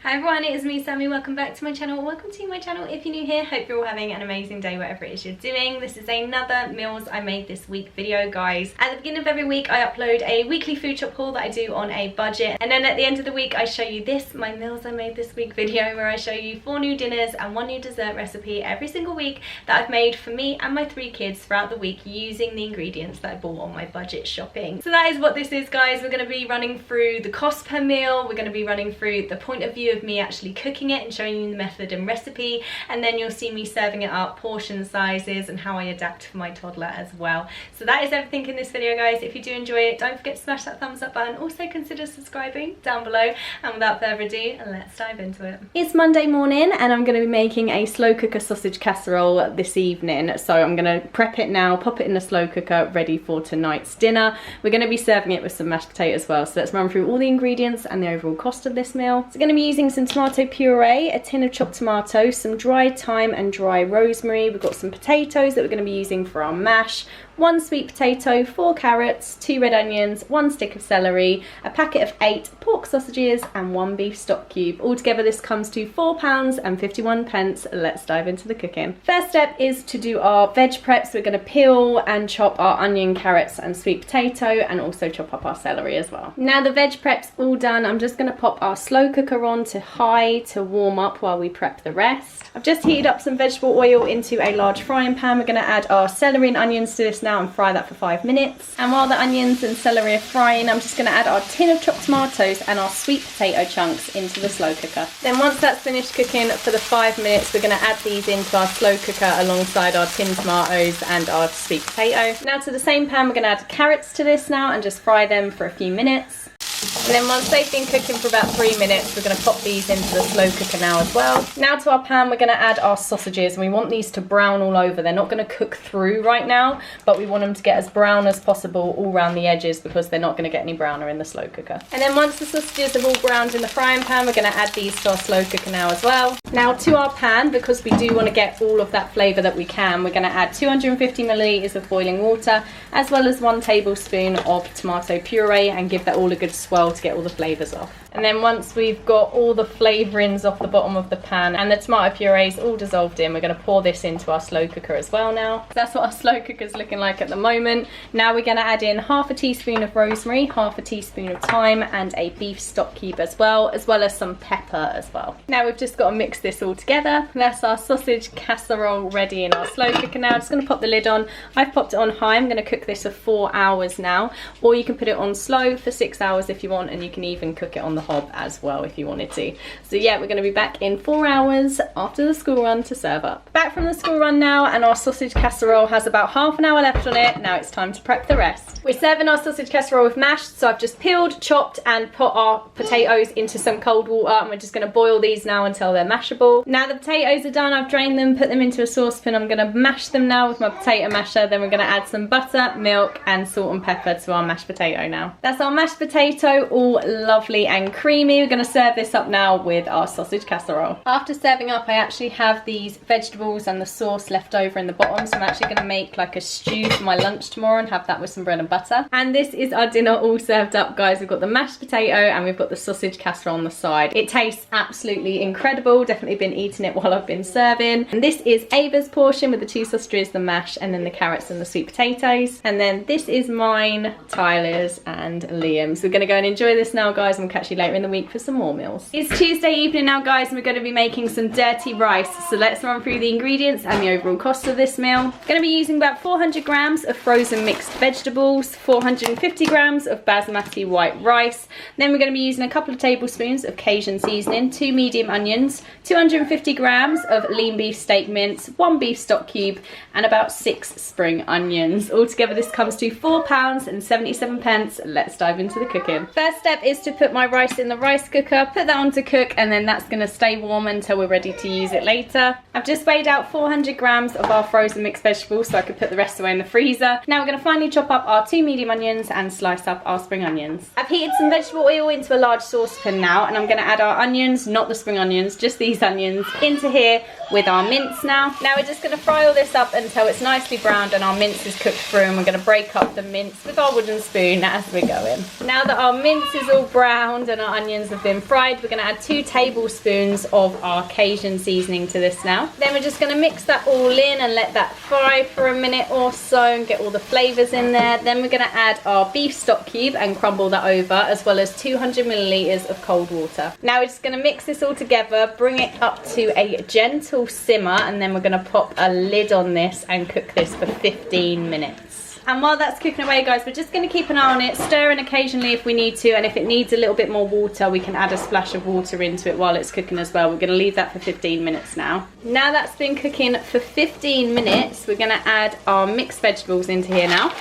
Hi everyone, it is me Sammy. Welcome back to my channel. Welcome to my channel if you're new here. Hope you're all having an amazing day whatever it is you're doing. This is another meals I made this week video, guys. At the beginning of every week I upload a weekly food shop haul that I do on a budget, and then at the end of the week I show you this, my meals I made this week video, where I show you 4 new dinners and 1 new dessert recipe every single week that I've made for me and my 3 kids throughout the week using the ingredients that I bought on my budget shopping. So that is what this is, guys. We're going to be running through the cost per meal, we're going to be running through the point of view of me actually cooking it and showing you the method and recipe, and then you'll see me serving it up, portion sizes, and how I adapt for my toddler as well. So that is everything in this video, guys. If you do enjoy it, don't forget to smash that thumbs up button. Also consider subscribing down below, and without further ado, let's dive into it. It's Monday morning and I'm going to be making a slow cooker sausage casserole this evening. So I'm going to prep it now, pop it in the slow cooker, ready for tonight's dinner. We're going to be serving it with some mashed potatoes as well. So let's run through all the ingredients and the overall cost of this meal. So we're going to be using some tomato puree, a tin of chopped tomatoes, some dried thyme and dry rosemary. We've got some potatoes that we're going to be using for our mash, 1 sweet potato, 4 carrots, 2 red onions, 1 stick of celery, a packet of 8 pork sausages and 1 beef stock cube. Altogether this comes to £4.51. Let's dive into the cooking. First step is to do our veg preps. We're going to peel and chop our onion, carrots and sweet potato, and also chop up our celery as well. Now the veg prep's all done, I'm just going to pop our slow cooker on to high to warm up while we prep the rest. I've just heated up some vegetable oil into a large frying pan. We're going to add our celery and onions to this now and fry that for 5 minutes. And while the onions and celery are frying, I'm just going to add our tin of chopped tomatoes and our sweet potato chunks into the slow cooker. Then once that's finished cooking for the 5 minutes, we're going to add these into our slow cooker alongside our tin tomatoes and our sweet potato. Now to the same pan, we're going to add carrots to this now and just fry them for a few minutes. And then once they've been cooking for about 3 minutes, we're going to pop these into the slow cooker now as well. Now to our pan, we're going to add our sausages, and we want these to brown all over. They're not going to cook through right now, but we want them to get as brown as possible all around the edges, because they're not going to get any browner in the slow cooker. And then once the sausages have all browned in the frying pan, we're going to add these to our slow cooker now as well. Now to our pan, because we do want to get all of that flavour that we can, we're going to add 250 millilitres of boiling water, as well as 1 tablespoon of tomato puree, and give that all a good swirl to get all the flavours off. And then once we've got all the flavourings off the bottom of the pan and the tomato puree's all dissolved in, we're going to pour this into our slow cooker as well now. That's what our slow cooker's looking like at the moment. Now we're going to add in half a teaspoon of rosemary, half a teaspoon of thyme, and a beef stock cube as well as some pepper as well. Now we've just got to mix this all together. That's our sausage casserole ready in our slow cooker now. I'm just going to pop the lid on. I've popped it on high. I'm going to cook this for 4 hours now, or you can put it on slow for 6 hours if you want, and you can even cook it on the hob as well if you wanted to. So yeah, we're going to be back in 4 hours after the school run to serve up. Back from the school run now, and our sausage casserole has about half an hour left on it. Now it's time to prep the rest. We're serving our sausage casserole with mash, so I've just peeled, chopped and put our potatoes into some cold water, and we're just going to boil these now until they're mashable. Now the potatoes are done, I've drained them, put them into a saucepan. I'm going to mash them now with my potato masher. Then we're going to add some butter, milk and salt and pepper to our mashed potato now. That's our mashed potato, all lovely and creamy. We're going to serve this up now with our sausage casserole. After serving up, I actually have these vegetables and the sauce left over in the bottom, so I'm actually going to make like a stew for my lunch tomorrow and have that with some bread and butter. And this is our dinner all served up, guys. We've got the mashed potato and we've got the sausage casserole on the side. It tastes absolutely incredible. Definitely been eating it while I've been serving. And this is Ava's portion with the 2 sausages, the mash, and then the carrots and the sweet potatoes. And then this is mine, Tyler's and Liam's. We're going to go and enjoy this now, guys, and we'll catch you later in the week for some more meals. It's Tuesday evening now, guys, and we're going to be making some dirty rice. So let's run through the ingredients and the overall cost of this meal. Going to be using about 400 grams of frozen mixed vegetables, 450 grams of basmati white rice. Then we're going to be using a couple of tablespoons of Cajun seasoning, 2 medium onions, 250 grams of lean beef steak mince, 1 beef stock cube, and about 6 spring onions. Altogether this comes to £4.77. Let's dive into the cooking. First step is to put my rice in the rice cooker, put that on to cook, and then that's going to stay warm until we're ready to use it later. I've just weighed out 400 grams of our frozen mixed vegetables so I could put the rest away in the freezer. Now we're going to finally chop up our 2 medium onions and slice up our spring onions. I've heated some vegetable oil into a large saucepan now, and I'm going to add our onions, not the spring onions, just these onions, into here with our mince now. Now we're just going to fry all this up until it's nicely browned and our mince is cooked through, and we're going to break up the mince with our wooden spoon as we're going. Now that our mince is all browned and and our onions have been fried, we're going to add 2 tablespoons of our Cajun seasoning to this now. Then we're just going to mix that all in and let that fry for a minute or so and get all the flavours in there. Then we're going to add our beef stock cube and crumble that over, as well as 200 millilitres of cold water. Now we're just going to mix this all together, bring it up to a gentle simmer, and then we're going to pop a lid on this and cook this for 15 minutes. And while that's cooking away, guys, we're just going to keep an eye on it, stirring occasionally if we need to, and if it needs a little bit more water, we can add a splash of water into it while it's cooking as well. We're going to leave that for 15 minutes now. Now that's been cooking for 15 minutes, we're going to add our mixed vegetables into here now.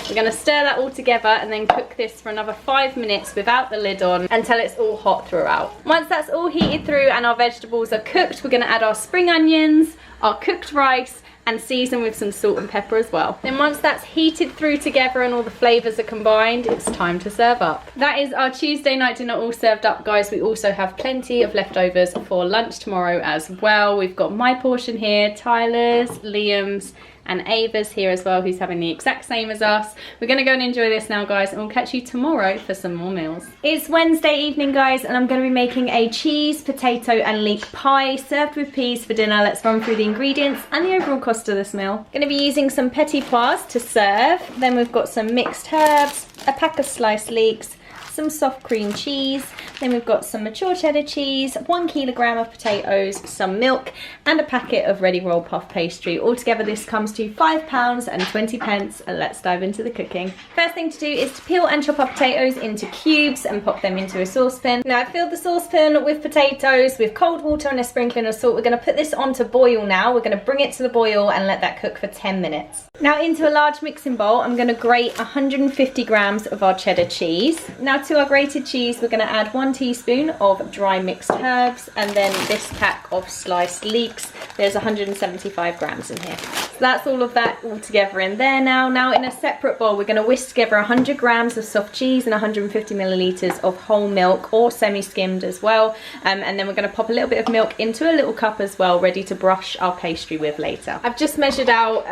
We're going to stir that all together and then cook this for another 5 minutes without the lid on until it's all hot throughout. Once that's all heated through and our vegetables are cooked, we're going to add our spring onions, our cooked rice, and season with some salt and pepper as well. Then once that's heated through together and all the flavours are combined, it's time to serve up. That is our Tuesday night dinner all served up, guys. We also have plenty of leftovers for lunch tomorrow as well. We've got my portion here, Tyler's, Liam's, and Ava's here as well, who's having the exact same as us. We're gonna go and enjoy this now, guys, and we'll catch you tomorrow for some more meals. It's Wednesday evening, guys, and I'm gonna be making a cheese, potato, and leek pie served with peas for dinner. Let's run through the ingredients and the overall cost of this meal. Gonna be using some petit pois to serve. Then we've got some mixed herbs, a pack of sliced leeks, some soft cream cheese, then we've got some mature cheddar cheese, 1 kilogram of potatoes, some milk, and a packet of ready roll puff pastry. Altogether this comes to £5.20, and let's dive into the cooking. First thing to do is to peel and chop our potatoes into cubes and pop them into a saucepan. Now I've filled the saucepan with potatoes with cold water and a sprinkling of salt. We're going to put this on to boil now. We're going to bring it to the boil and let that cook for 10 minutes. Now into a large mixing bowl, I'm going to grate 150 grams of our cheddar cheese. Now to our grated cheese, we're going to add 1 teaspoon of dry mixed herbs, and then this pack of sliced leeks. There's 175 grams in here. So that's all of that all together in there now. Now in a separate bowl, we're going to whisk together 100 grams of soft cheese and 150 millilitres of whole milk, or semi-skimmed as well. And then we're going to pop a little bit of milk into a little cup as well, ready to brush our pastry with later. I've just measured out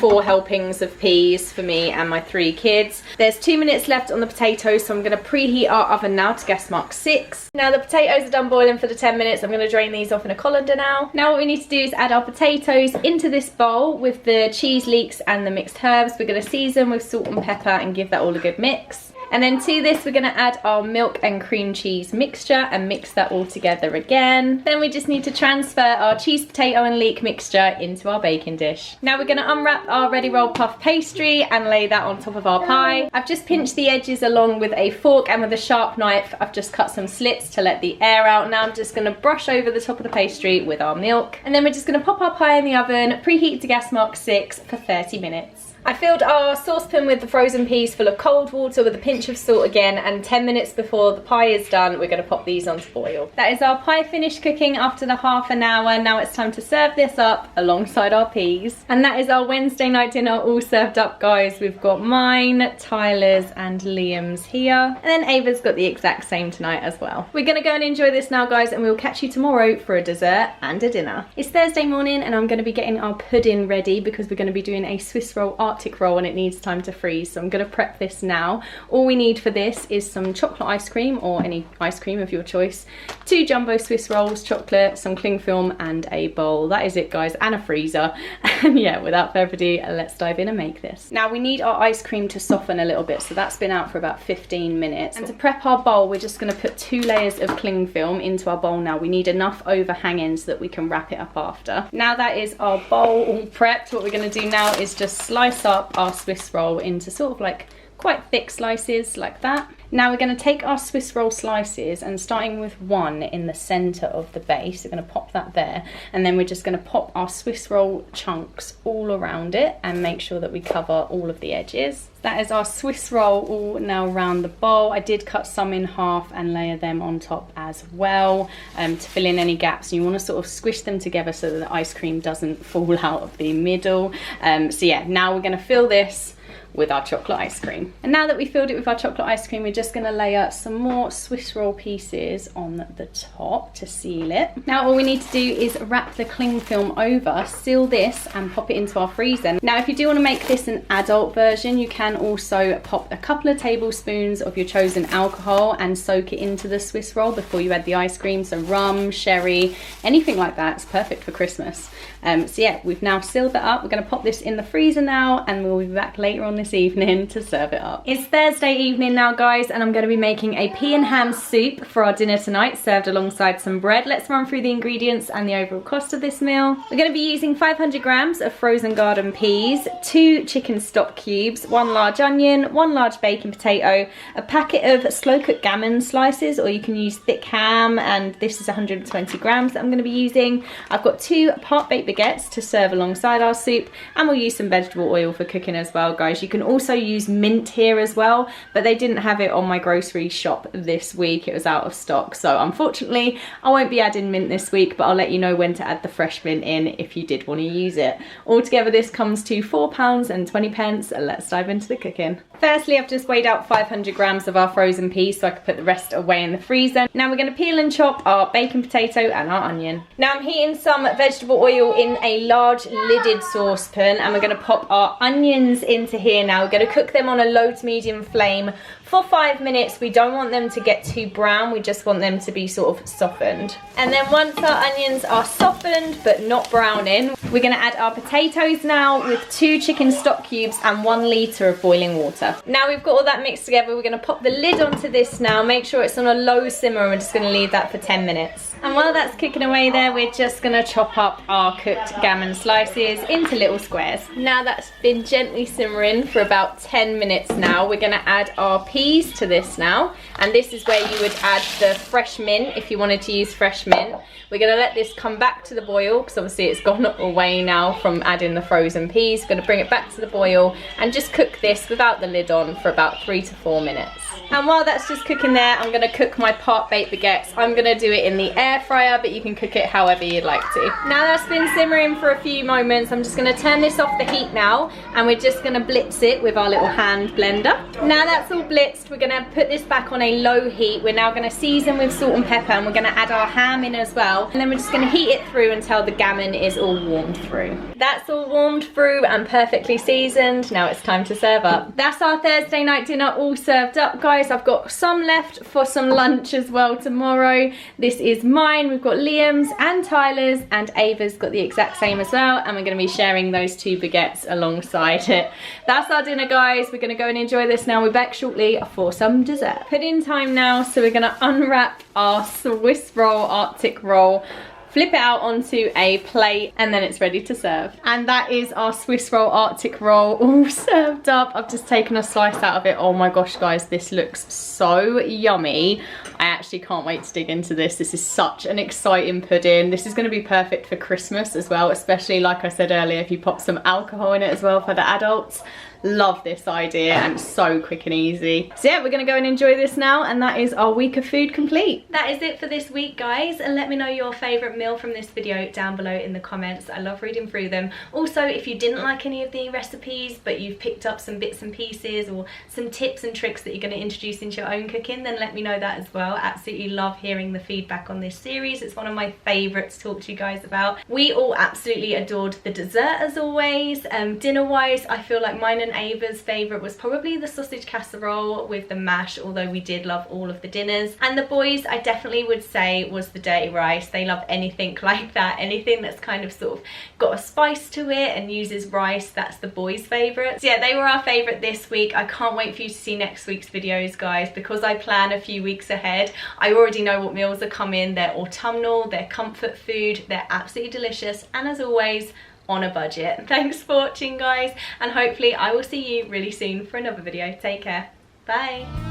4 helpings of peas for me and my 3 kids. There's 2 minutes left on the potatoes, so I'm going to preheat our oven now to gas mark 6. Now the potatoes are done boiling for the 10 minutes. I'm going to drain these off in a colander now. Now what we need to do is add our potatoes into this bowl with the cheese, leeks, and the mixed herbs. We're going to season with salt and pepper and give that all a good mix. And then to this, we're going to add our milk and cream cheese mixture and mix that all together again. Then we just need to transfer our cheese, potato, and leek mixture into our baking dish. Now we're going to unwrap our ready roll puff pastry and lay that on top of our pie. I've just pinched the edges along with a fork, and with a sharp knife, I've just cut some slits to let the air out. Now I'm just going to brush over the top of the pastry with our milk. And then we're just going to pop our pie in the oven, preheat to gas mark 6 for 30 minutes. I filled our saucepan with the frozen peas full of cold water with a pinch of salt again, and 10 minutes before the pie is done, we're going to pop these onto boil. That is our pie finished cooking after the half an hour. Now it's time to serve this up alongside our peas. And that is our Wednesday night dinner all served up, guys. We've got mine, Tyler's, and Liam's here. And then Ava's got the exact same tonight as well. We're going to go and enjoy this now, guys, and we'll catch you tomorrow for a dessert and a dinner. It's Thursday morning, and I'm going to be getting our pudding ready because we're going to be doing a Swiss roll Arctic roll, and it needs time to freeze, so I'm going to prep this now. All we need for this is some chocolate ice cream, or any ice cream of your choice, 2 jumbo Swiss rolls, chocolate, some cling film, and a bowl. That is it, guys, and a freezer. And yeah, without further ado, let's dive in and make this. Now we need our ice cream to soften a little bit, so that's been out for about 15 minutes. And to prep our bowl, we're just going to put 2 layers of cling film into our bowl now. We need enough overhanging so that we can wrap it up after. Now that is our bowl all prepped, what we're going to do now is just slice up our Swiss roll into sort of like quite thick slices like that. Now we're going to take our Swiss roll slices, and starting with 1 in the centre of the base, we're going to pop that there, and then we're just going to pop our Swiss roll chunks all around it and make sure that we cover all of the edges. That is our Swiss roll all now around the bowl. I did cut some in half and layer them on top as well to fill in any gaps. You want to sort of squish them together so that the ice cream doesn't fall out of the middle. So yeah, now we're going to fill this with our chocolate ice cream. And now that we filled it with our chocolate ice cream, we're just gonna layer some more Swiss roll pieces on the top to seal it. Now all we need to do is wrap the cling film over, seal this and pop it into our freezer. Now if you do want to make this an adult version, you can also pop a couple of tablespoons of your chosen alcohol and soak it into the Swiss roll before you add the ice cream. So rum, sherry, anything like that, it's perfect for Christmas. So yeah, we've now sealed that up. We're going to pop this in the freezer now and we'll be back later on this evening to serve it up. It's Thursday evening now, guys, and I'm going to be making a pea and ham soup for our dinner tonight, served alongside some bread. Let's run through the ingredients and the overall cost of this meal. We're going to be using 500 grams of frozen garden peas, 2 chicken stock cubes, 1 large onion, 1 large bacon potato, a packet of slow cooked gammon slices, or you can use thick ham, and this is 120 grams that I'm going to be using. I've got 2 part-baked baguettes to serve alongside our soup, and we'll use some vegetable oil for cooking as well, guys. You can also use mint here as well, but they didn't have it on my grocery shop this week. It was out of stock, so unfortunately I won't be adding mint this week, but I'll let you know when to add the fresh mint in if you did want to use it. Altogether this comes to £4.20. Let's dive into the cooking. Firstly, I've just weighed out 500 grams of our frozen peas so I could put the rest away in the freezer. Now we're going to peel and chop our bacon potato and our onion. Now I'm heating some vegetable oil in a large lidded saucepan, and we're going to pop our onions into here now. We're going to cook them on a low to medium flame for 5 minutes. We don't want them to get too brown, we just want them to be sort of softened. And then once our onions are softened but not browning, we're going to add our potatoes now with 2 chicken stock cubes and 1 litre of boiling water. Now we've got all that mixed together, we're going to pop the lid onto this now, make sure it's on a low simmer, and we're just going to leave that for 10 minutes. And while that's cooking away there, we're just going to chop up our cooked gammon slices into little squares. Now that's been gently simmering for about 10 minutes now, we're going to add our peas to this now, and this is where you would add the fresh mint if you wanted to use fresh mint. We're going to let this come back to the boil because obviously it's gone away now from adding the frozen peas. We're going to bring it back to the boil and just cook this without the lid on for about 3 to 4 minutes. And while that's just cooking there, I'm going to cook my part-baked baguettes. I'm going to do it in the air fryer, but you can cook it however you'd like to. Now that's been simmering for a few moments, I'm just going to turn this off the heat now, and we're just going to blitz it with our little hand blender. Now that's all blitzed, we're going to put this back on a low heat. We're now going to season with salt and pepper, and we're going to add our ham in as well. And then we're just going to heat it through until the gammon is all warmed through. That's all warmed through and perfectly seasoned. Now it's time to serve up. That's our Thursday night dinner all served up, guys. I've got some left for some lunch as well tomorrow. This is mine. We've got Liam's and Tyler's, and Ava's got the exact same as well, and we're going to be sharing those 2 baguettes alongside it. That's our dinner, guys. We're going to go and enjoy this now. We're back shortly for some dessert. Pudding time now, so we're going to unwrap our Swiss roll Arctic roll, flip it out onto a plate, and then it's ready to serve. And that is our Swiss roll Arctic roll all served up. I've just taken a slice out of it. Oh my gosh, guys, this looks so yummy. I actually can't wait to dig into this. This is such an exciting pudding. This is going to be perfect for Christmas as well, especially like I said earlier, if you pop some alcohol in it as well for the adults. Love this idea, and so quick and easy. So yeah, we're gonna go and enjoy this now, and that is our week of food complete. That is it for this week, guys, and let me know your favorite meal from this video down below in the comments. I love reading through them. Also, if you didn't like any of the recipes but you've picked up some bits and pieces or some tips and tricks that you're going to introduce into your own cooking, then let me know that as well. Absolutely love hearing the feedback on this series. It's one of my favorites to talk to you guys about. We all absolutely adored the dessert as always. Dinner wise, I feel like mine and Ava's favourite was probably the sausage casserole with the mash, although we did love all of the dinners. And the boys, I definitely would say, was the dirty rice. They love anything like that, anything that's kind of sort of got a spice to it and uses rice. That's the boys' favourite. So yeah, they were our favourite this week. I can't wait for you to see next week's videos, guys, because I plan a few weeks ahead. I already know what meals are coming. They're autumnal, they're comfort food, they're absolutely delicious, and as always, on a budget. Thanks for watching, guys, and hopefully I will see you really soon for another video. Take care. Bye.